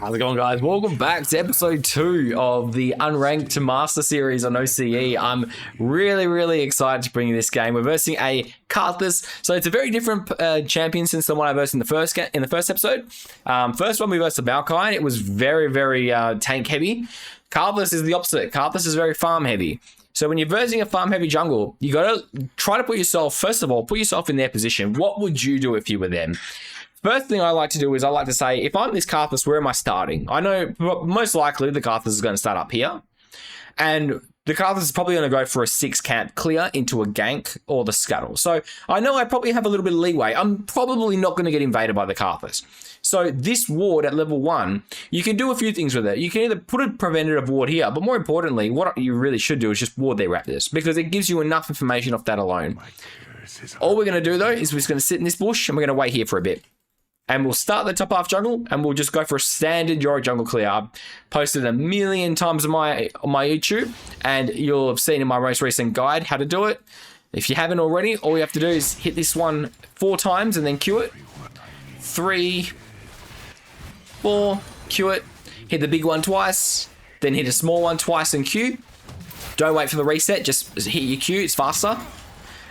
How's it going, guys? Welcome back to episode 2 of the Unranked to Master series on OCE. I'm really excited to bring you this game. We're versing a Karthus, so it's a very different champion since the one I versed in the first episode. First one we versed a Valkyrie. It was very tank heavy. Karthus is the opposite. Karthus is very farm heavy. So when you're versing a farm heavy jungle, you gotta try to put yourself, first of all, put yourself in their position. What would you do if you were them? First thing I like to do is I like to say, if I'm this Karthus, where am I starting? I know most likely the Karthus is going to start up here. And the Karthus is probably going to go for a 6 camp clear into a gank or the scuttle. So I know I probably have a little bit of leeway. I'm probably not going to get invaded by the Karthus. So this ward at level 1, you can do a few things with it. You can either put a preventative ward here, but more importantly, what you really should do is just ward their raptors, because it gives you enough information off that alone. All we're going to do though is we're just going to sit in this bush and we're going to wait here for a bit. And we'll start the top half jungle and we'll just go for a standard Yorick jungle clear. I've posted a million times on my YouTube, and you'll have seen in my most recent guide how to do it. If you haven't already, all you have to do is hit this one 4 times and then Q it. 3, 4, Q it. Hit the big one twice, then hit a small one twice and Q. Don't wait for the reset, just hit your Q, it's faster.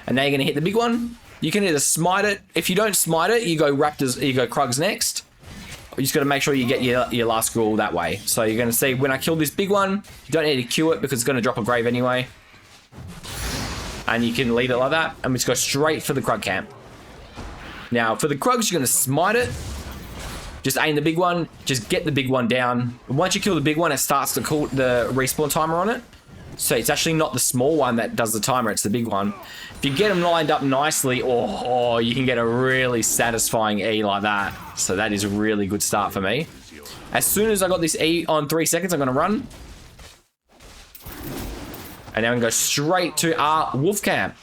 And now you're gonna hit the big one. You can either smite it. If you don't smite it, you go Raptors, you go Krugs next. You just got to make sure you get your last gruel that way. So you're going to see when I kill this big one, you don't need to Q it because it's going to drop a grave anyway. And you can leave it like that and just go straight for the Krug camp. Now for the Krugs, you're going to smite it. Just aim the big one. Just get the big one down. Once you kill the big one, it starts to call the respawn timer on it. So it's actually not the small one that does the timer, it's the big one. If you get them lined up nicely, oh, you can get a really satisfying E like that. So that is a really good start for me. As soon as I got this E on 3 seconds, I'm going to run. And now I'm going to go straight to our wolf camp.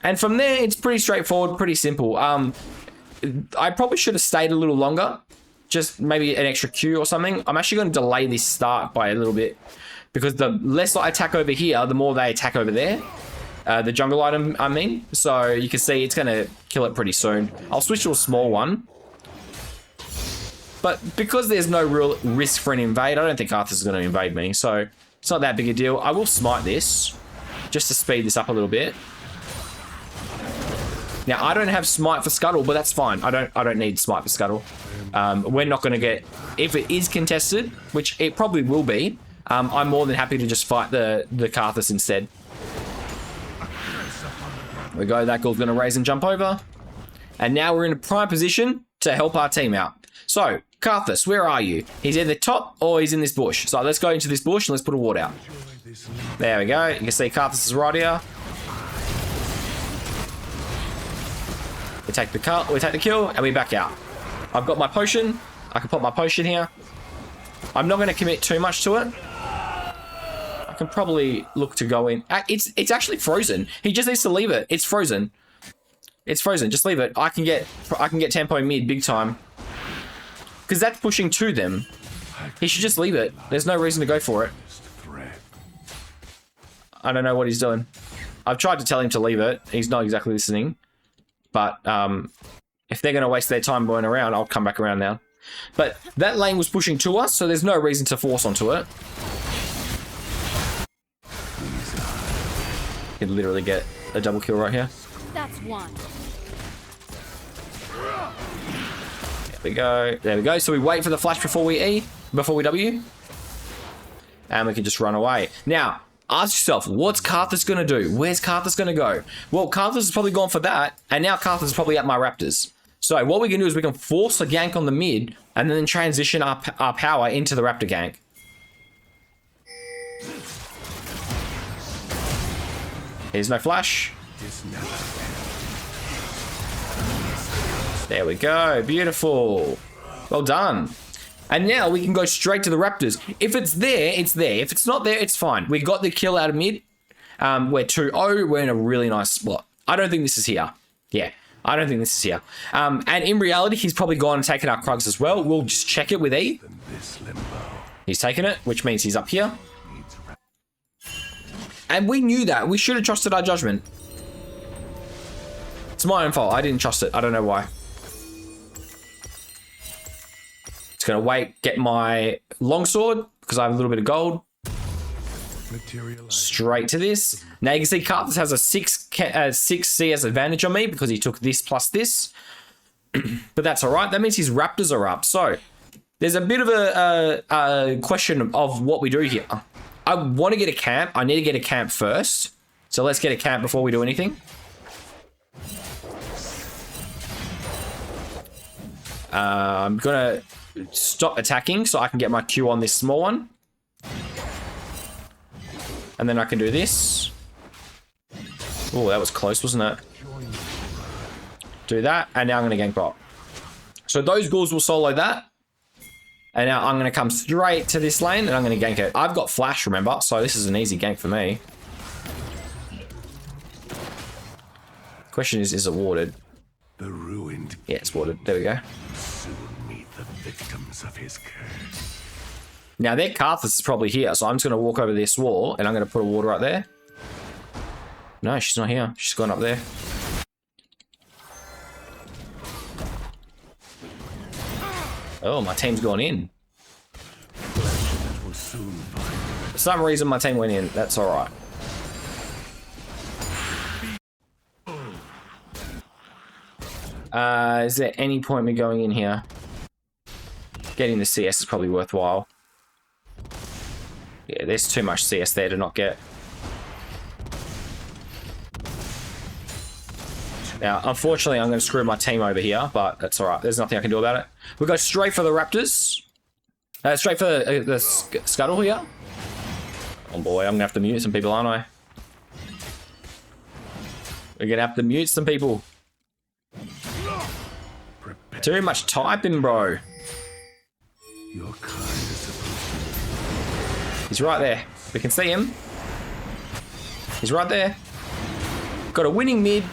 And from there, it's pretty straightforward, pretty simple. I probably should have stayed a little longer. Just maybe an extra Q or something. I'm actually going to delay this start by a little bit, because the less I attack over here, the more they attack over there. The jungle item, I mean. So you can see it's going to kill it pretty soon. I'll switch to a small one. But because there's no real risk for an invade, I don't think Karthus is going to invade me. So it's not that big a deal. I will smite this, just to speed this up a little bit. Now, I don't have smite for scuttle, but that's fine. I don't need smite for scuttle. We're not going to get... If it is contested, which it probably will be, I'm more than happy to just fight the Karthus instead. There we go, that ghoul's going to raise and jump over. And now we're in a prime position to help our team out. So, Karthus, where are you? He's either top or he's in this bush. So let's go into this bush and let's put a ward out. There we go. You can see Karthus is right here. We take the kill and we back out. I've got my potion. I can put my potion here. I'm not going to commit too much to it. I can probably look to go in. It's actually frozen. He just needs to leave it. It's frozen. It's frozen. Just leave it. I can get tempo mid big time. Because that's pushing to them. He should just leave it. There's no reason to go for it. I don't know what he's doing. I've tried to tell him to leave it. He's not exactly listening. But if they're going to waste their time going around, I'll come back around now. But that lane was pushing to us, so there's no reason to force onto it. You can literally get a double kill right here. That's one. There we go. There we go. So we wait for the flash before we W. And we can just run away. Now, ask yourself, what's Karthus going to do? Where's Karthus going to go? Well, Karthus is probably gone for that. And now Karthus is probably at my raptors. So what we can do is we can force a gank on the mid and then transition our power into the raptor gank. Here's no flash. There we go. Beautiful. Well done. And now we can go straight to the raptors. If it's there, it's there. If it's not there, it's fine. We got the kill out of mid. We're 2-0. We're in a really nice spot. I don't think this is here. Yeah. I don't think this is here. And in reality, he's probably gone and taken our Krugs as well. We'll just check it with E. He's taken it, which means he's up here. And we knew that. We should have trusted our judgment. It's my own fault. I didn't trust it. I don't know why. Just gonna wait, get my longsword because I have a little bit of gold. Straight to this. Now you can see Karthus has a 6 CS advantage on me because he took this plus this. But that's all right. That means his raptors are up. So there's a bit of a question of what we do here. I want to get a camp. I need to get a camp first. So let's get a camp before we do anything. I'm going to stop attacking so I can get my Q on this small one. And then I can do this. Oh, that was close, wasn't it? Do that, and now I'm going to gank bot. So those ghouls will solo that. And now I'm going to come straight to this lane, and I'm going to gank it. I've got flash, remember? So this is an easy gank for me. Question is it warded? The ruined. Yeah, it's warded. There we go. Soon meet the victims of his curse. Now their Karthus is probably here, so I'm just going to walk over this wall, and I'm going to put a ward right there. No, she's not here. She's gone up there. Oh, my team's gone in. For some reason, my team went in. That's all right. Is there any point me going in here? Getting the CS is probably worthwhile. Yeah, there's too much CS there to not get. Now, unfortunately, I'm going to screw my team over here, but that's all right. There's nothing I can do about it. We'll go straight for the Raptors. Straight for the Scuttle here. Oh boy, I'm going to have to mute some people, aren't I? We're going to have to mute some people. Too much typing, bro. He's right there. We can see him. He's right there. Got a winning mid.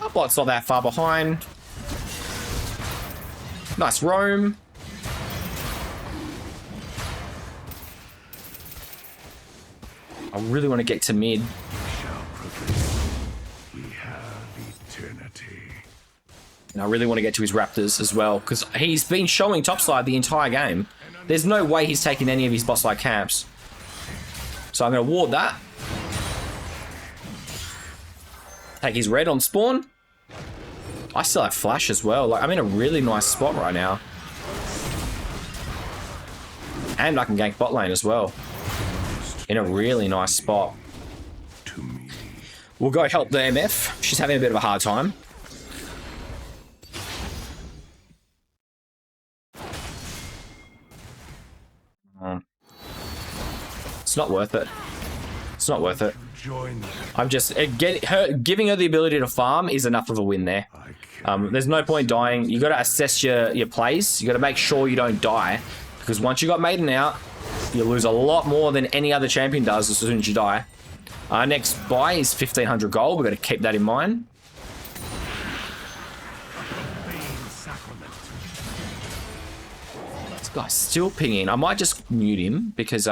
Our bot's not that far behind. Nice roam. I really want to get to mid. And I really want to get to his Raptors as well, because he's been showing topside the entire game. There's no way he's taking any of his boss side camps. So I'm going to ward that. Take his red on spawn. I still have flash as well. Like, I'm in a really nice spot right now. And I can gank bot lane as well. In a really nice spot. We'll go help the MF. She's having a bit of a hard time. It's not worth it. It's not worth it. I'm just giving her the ability to farm is enough of a win there. There's no point dying. You got to assess your plays. You got to make sure you don't die, because once you got Maiden out, you lose a lot more than any other champion does as soon as you die. Our next buy is 1500 gold. We've got to keep that in mind. This guy's still pinging. I might just mute him because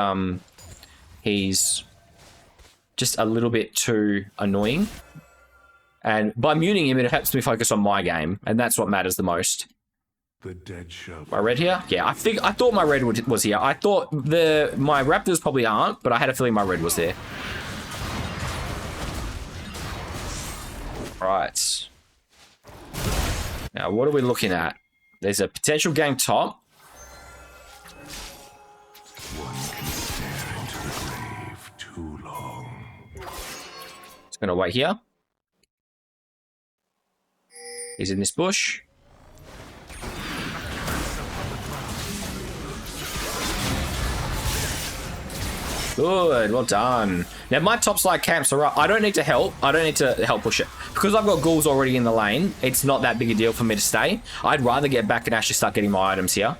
he's just a little bit too annoying. And by muting him, it helps me focus on my game, and that's what matters the most. The dead shovel. My red here? Yeah, I thought my red was here. I thought my Raptors probably aren't, but I had a feeling my red was there. Right. Now, what are we looking at? There's a potential gang top. One can stare into the grave too long. Just gonna wait here. He's in this bush. Good, well done. Now my top side camps are up. I don't need to help. I don't need to help push it. Because I've got ghouls already in the lane, it's not that big a deal for me to stay. I'd rather get back and actually start getting my items here.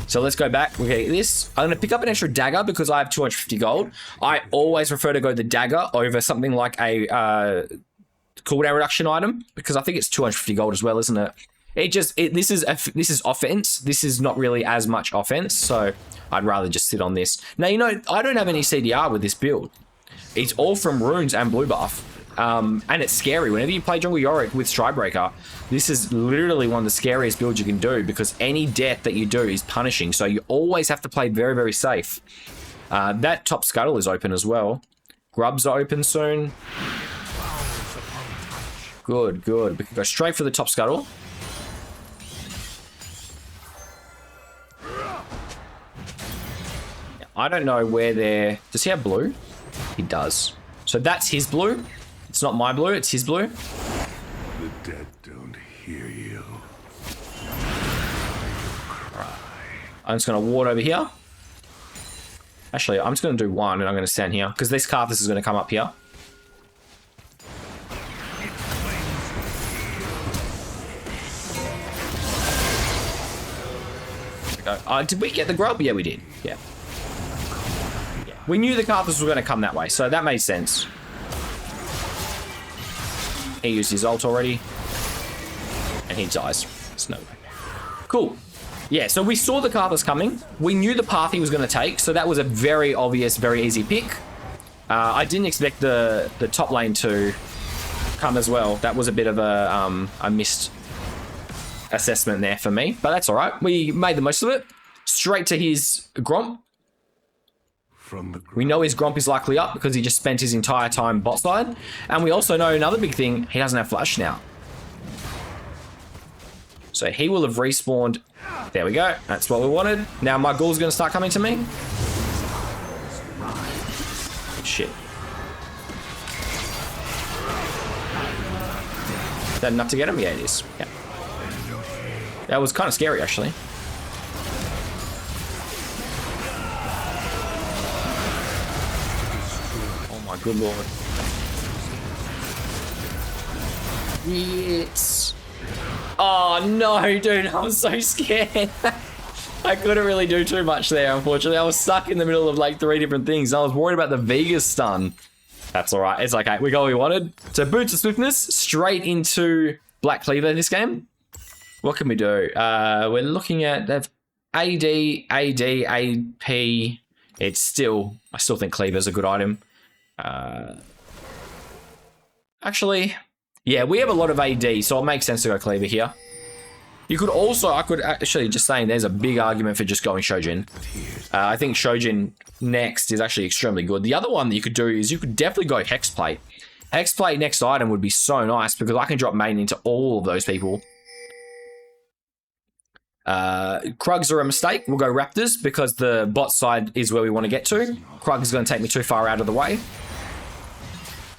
So let's go back. We're gonna get this. I'm gonna pick up an extra dagger because I have 250 gold. I always prefer to go the dagger over something like a cooldown reduction item, because I think it's 250 gold as well, isn't it? This is offense. This is not really as much offense, so I'd rather just sit on this. Now, you know, I don't have any CDR with this build. It's all from runes and blue buff. And it's scary. Whenever you play jungle Yorick with Stridebreaker, this is literally one of the scariest builds you can do because any death that you do is punishing. So you always have to play very, very safe. That top scuttle is open as well. Grubs are open soon. Good, good. We can go straight for the top scuttle. I don't know where they're... Does he have blue? He does. So that's his blue. It's not my blue, it's his blue. The dead don't hear you. I'm just going to ward over here. Actually, I'm just going to do one and I'm going to stand here because this Karthus is going to come up here. There we go. Did we get the grub? Yeah, we did. Yeah. We knew the Karthus was going to come that way, so that made sense. He used his ult already. And he dies. There's no way. Cool. Yeah, so we saw the Karthus coming. We knew the path he was going to take, so that was a very obvious, very easy pick. I didn't expect the top lane to come as well. That was a bit of a missed assessment there for me, but that's all right. We made the most of it. Straight to his Gromp. We know his Gromp is likely up because he just spent his entire time bot side. And we also know another big thing, he doesn't have flash now. So he will have respawned. There we go. That's what we wanted. Now my ghoul's going to start coming to me. Shit. Is that enough to get him? Yeah, it is. Yeah. That was kind of scary, actually. Good lord. Yes. Oh no, dude, I was so scared. I couldn't really do too much there, unfortunately. I was stuck in the middle of like 3 different things. I was worried about the Vegas stun. That's all right. It's okay. We got what we wanted. So boots of swiftness straight into Black Cleaver this game. What can we do? We're looking at that AD, AP. It's still, I still think Cleaver's a good item. Actually, yeah, we have a lot of AD, so it makes sense to go Cleaver here. You could also, I could actually just saying there's a big argument for just going Shojin. I think Shojin next is actually extremely good. The other one that you could do is you could definitely go Hexplate. Hexplate next item would be so nice because I can drop Maiden into all of those people. Krugs are a mistake. We'll go Raptors because the bot side is where we want to get to. Krug is going to take me too far out of the way.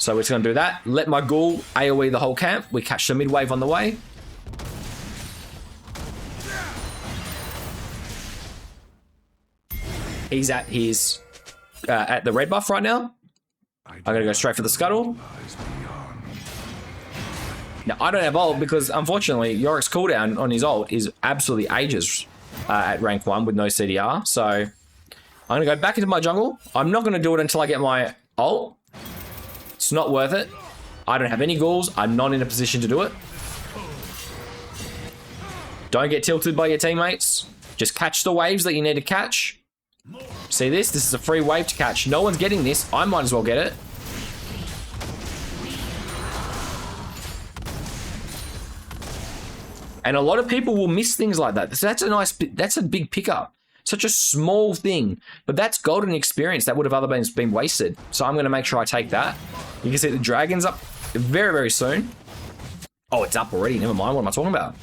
So we're just going to do that. Let my ghoul AoE the whole camp. We catch the mid wave on the way. He's at his at the red buff right now. I'm going to go straight for the scuttle. Now, I don't have ult because, unfortunately, Yorick's cooldown on his ult is absolutely ages at rank 1 with no CDR. So I'm going to go back into my jungle. I'm not going to do it until I get my ult. It's not worth it. I don't have any ghouls. I'm not in a position to do it. Don't get tilted by your teammates. Just catch the waves that you need to catch. See this? This is a free wave to catch. No one's getting this. I might as well get it. And a lot of people will miss things like that. So that's a big pickup. Such a small thing, but that's golden experience that would have otherwise been wasted. So I'm going to make sure I take that. You can see the dragon's up very, very soon. Oh, it's up already. Never mind. What am I talking about?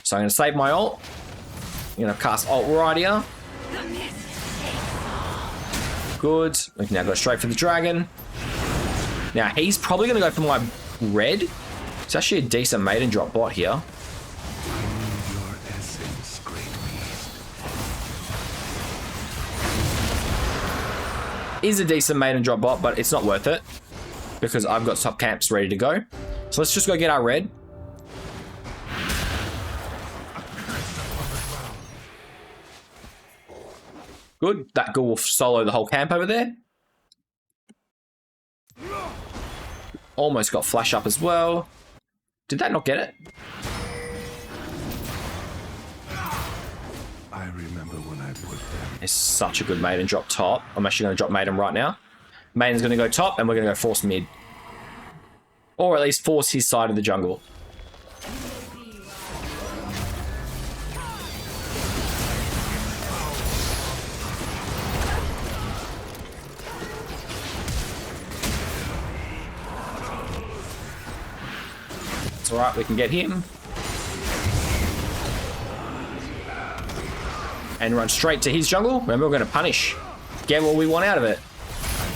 So I'm going to save my ult. I'm going to cast ult right here. Good. We can now go straight for the dragon. Now, he's probably going to go for my red. It's actually a decent Maiden drop bot here. Is a decent Maiden drop bot, but it's not worth it because I've got top camps ready to go. So let's just go get our red. Good. That ghoul will solo the whole camp over there. Almost got flash up as well. Did that not get it? I remember when I put them. It's such a good Maiden drop top. I'm actually going to drop Maiden right now. Maiden's going to go top, and we're going to go force mid. Or at least force his side of the jungle. It's alright, we can get him. And run straight to his jungle. Remember, we're going to punish. Get what we want out of it.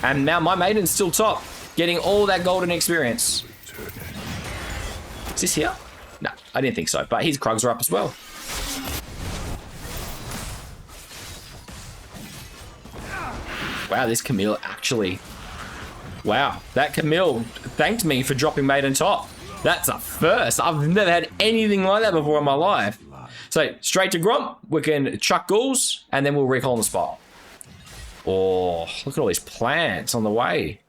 And now my Maiden's still top. Getting all that golden experience. Is this here? No, I didn't think so. But his Krugs are up as well. Wow, this Camille actually... Wow, that Camille thanked me for dropping Maiden top. That's a first. I've never had anything like that before in my life. So, straight to Gromp. We can chuck ghouls, and then we'll recall on the spot. Oh, look at all these plants on the way.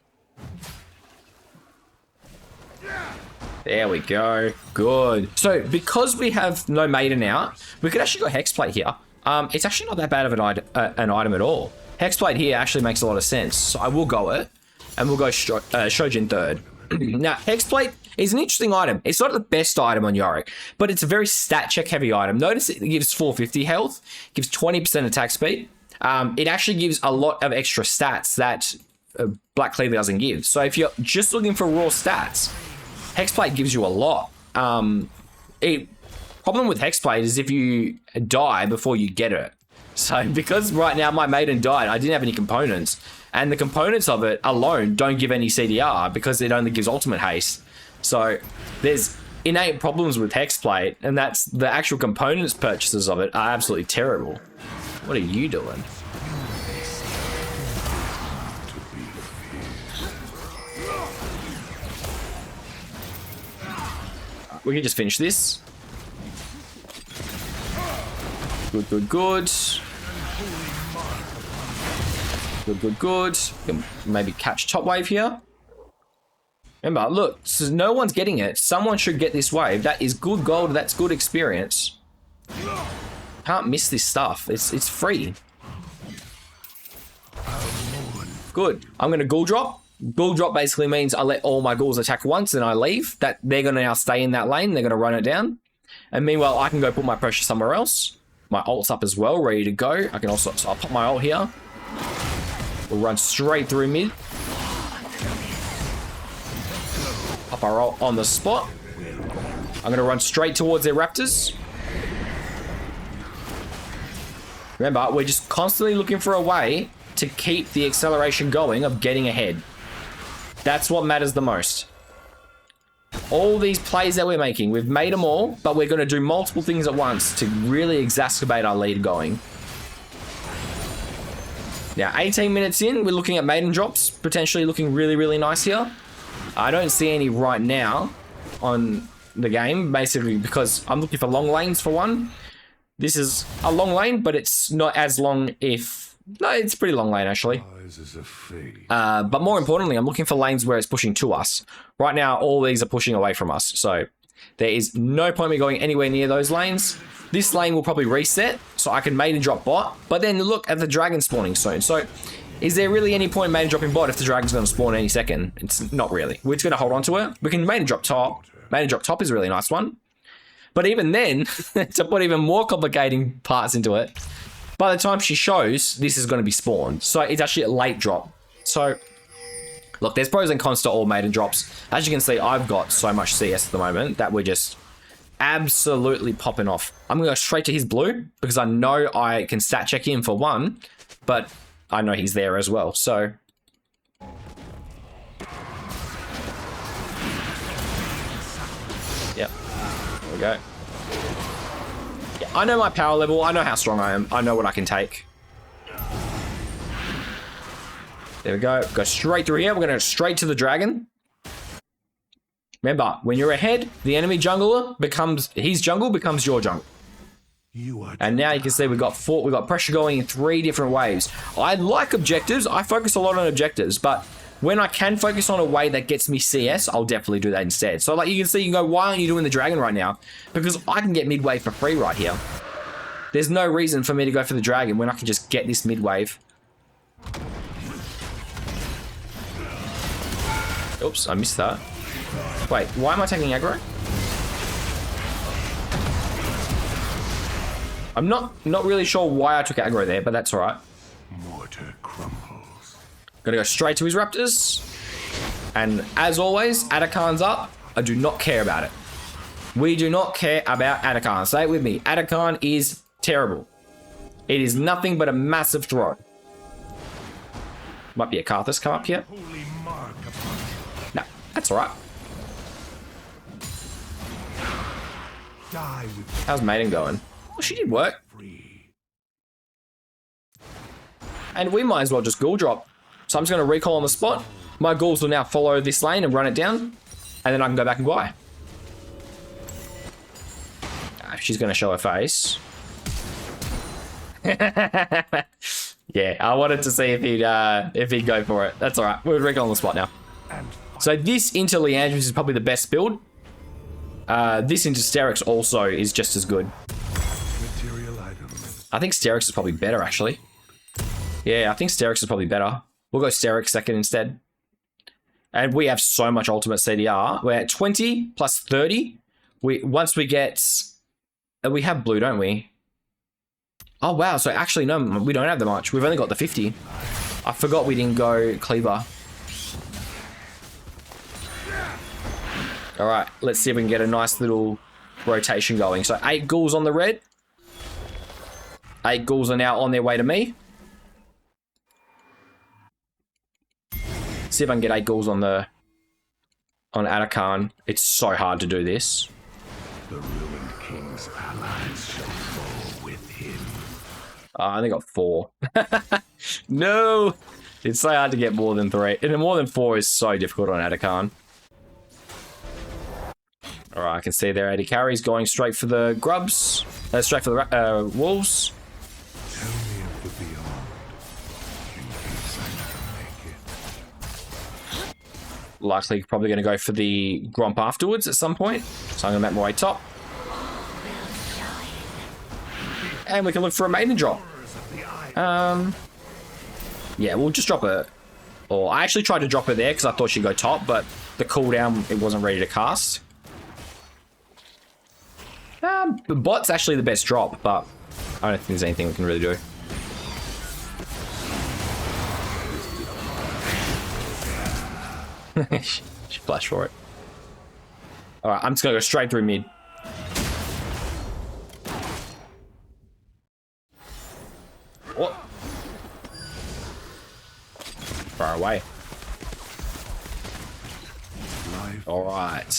There we go. Good. So, because we have no Maiden out, we could actually go Hexplate here. It's actually not that bad of an item at all. Hexplate here actually makes a lot of sense. So, I will go it, and we'll go Shojin third. Now, Hexplate is an interesting item. It's not the best item on Yorick, but it's a very stat check heavy item. Notice it gives 450 health, gives 20% attack speed. It actually gives a lot of extra stats that Black Cleaver doesn't give. So if you're just looking for raw stats, Hexplate gives you a lot. Problem with Hexplate is if you die before you get it. So because right now my Maiden died, I didn't have any components. And the components of it alone don't give any CDR because it only gives ultimate haste. So there's innate problems with Hexplate, and that's the actual components purchases of it are absolutely terrible. What are you doing? We can just finish this. Good, good, good. Good, good, good. Maybe catch top wave here. Remember, look, so no one's getting it. Someone should get this wave. That is good gold. That's good experience. Can't miss this stuff. It's free. Good. I'm going to ghoul drop. Ghoul drop basically means I let all my ghouls attack once and I leave. That they're going to now stay in that lane. They're going to run it down. And meanwhile, I can go put my pressure somewhere else. My ult's up as well, ready to go. I can also, so I'll pop my ult here. We'll run straight through mid. Pop our ult on the spot. I'm going to run straight towards their raptors. Remember, we're just constantly looking for a way to keep the acceleration going of getting ahead. That's what matters the most. All these plays that we're making, we've made them all, but we're going to do multiple things at once to really exacerbate our lead going. Now, 18 minutes in, we're looking at Maiden drops, potentially looking really, really nice here. I don't see any right now on the game, basically because I'm looking for long lanes for one. This is a long lane, but it's not as long if... No, it's a pretty long lane, actually. But more importantly, I'm looking for lanes where it's pushing to us. Right now, all these are pushing away from us, so there is no point me going anywhere near those lanes. This lane will probably reset, so I can Maiden drop bot, but then look at the dragon spawning soon. So, is there really any point Maiden dropping bot if the dragon's going to spawn any second? It's not really. We're just going to hold on to it. We can Maiden drop top. Maiden drop top is a really nice one. But even then, to put even more complicating parts into it, by the time she shows, this is going to be spawned. So it's actually a late drop. So, look, there's pros and cons to all Maiden drops. As you can see, I've got so much CS at the moment that we're just absolutely popping off. I'm going to go straight to his blue because I know I can stat check him for one, but I know he's there as well. So, yep. There we go. Yeah, I know my power level. I know how strong I am. I know what I can take. There we go. Go straight through here. We're going to go straight to the dragon. Remember, when you're ahead, the enemy jungler becomes... His jungle becomes your jungle. And now you can see we've got pressure going in 3 different waves. I like objectives. I focus a lot on objectives, but when I can focus on a way that gets me CS, I'll definitely do that instead. So like you can see, you go, why aren't you doing the dragon right now? Because I can get mid wave for free right here. There's no reason for me to go for the dragon when I can just get this mid wave. Oops, I missed that. Wait, why am I taking aggro? I'm not really sure why I took aggro there, but that's all right. Mortar crumbles. Gonna go straight to his raptors. And as always, Atakan's up. I do not care about it. We do not care about Atakan. Say it with me. Atakan is terrible. It is nothing but a massive throw. Might be a Karthus come up here. No, that's all right. How's Maiden going? Well, she did work. And we might as well just ghoul drop. So I'm just going to recall on the spot. My ghouls will now follow this lane and run it down. And then I can go back and buy. She's going to show her face. Yeah, I wanted to see if he'd go for it. That's all right. We'll recall on the spot now. So this into Leandris is probably the best build. This into Sterix also is just as good. I think Sterix is probably better, actually. Yeah, I think Sterix is probably better. We'll go Sterix second instead. And we have so much ultimate CDR. We're at 20 plus 30. Once we get... we have blue, don't we? Oh, wow. So actually, no, we don't have that much. We've only got the 50. I forgot we didn't go Cleaver. All right, let's see if we can get a nice little rotation going. So 8 ghouls on the red. 8 ghouls are now on their way to me. See if I can get 8 ghouls on Atakan. It's so hard to do this. The ruined king's allies shall fall with him. I only got 4. No! It's so hard to get more than 3. And more than 4 is so difficult on Atakan. Alright, I can see there 80 carries going straight for the grubs. Straight for the wolves. Tell me of the beyond, in case I never make it. Likely probably going to go for the Gromp afterwards at some point. So I'm going to make my way top. And we can look for a Maiden drop. Yeah, we'll just drop her. Or I actually tried to drop her there because I thought she'd go top, but the cooldown, it wasn't ready to cast. The bot's actually the best drop, but I don't think there's anything we can really do. She flashed for it. Alright, I'm just going to go straight through mid. What? Far away. Alright.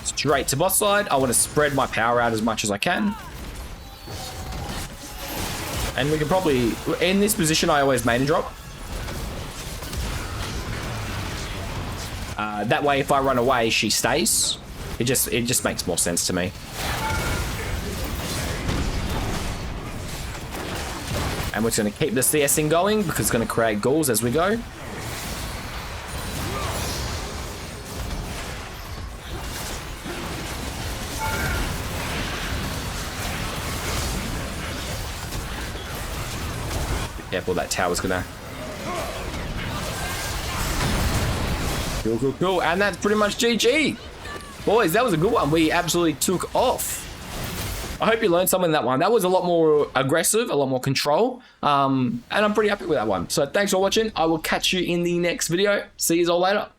Straight to boss side. I want to spread my power out as much as I can. And we can probably... in this position, I always Maiden drop. That way, if I run away, she stays. It just makes more sense to me. And we're just going to keep the CSing going because it's going to create ghouls as we go. Be careful, that tower's going to... Cool. And that's pretty much GG. Boys, that was a good one. We absolutely took off. I hope you learned something in that one. That was a lot more aggressive, a lot more control. And I'm pretty happy with that one. So thanks for watching. I will catch you in the next video. See you all later.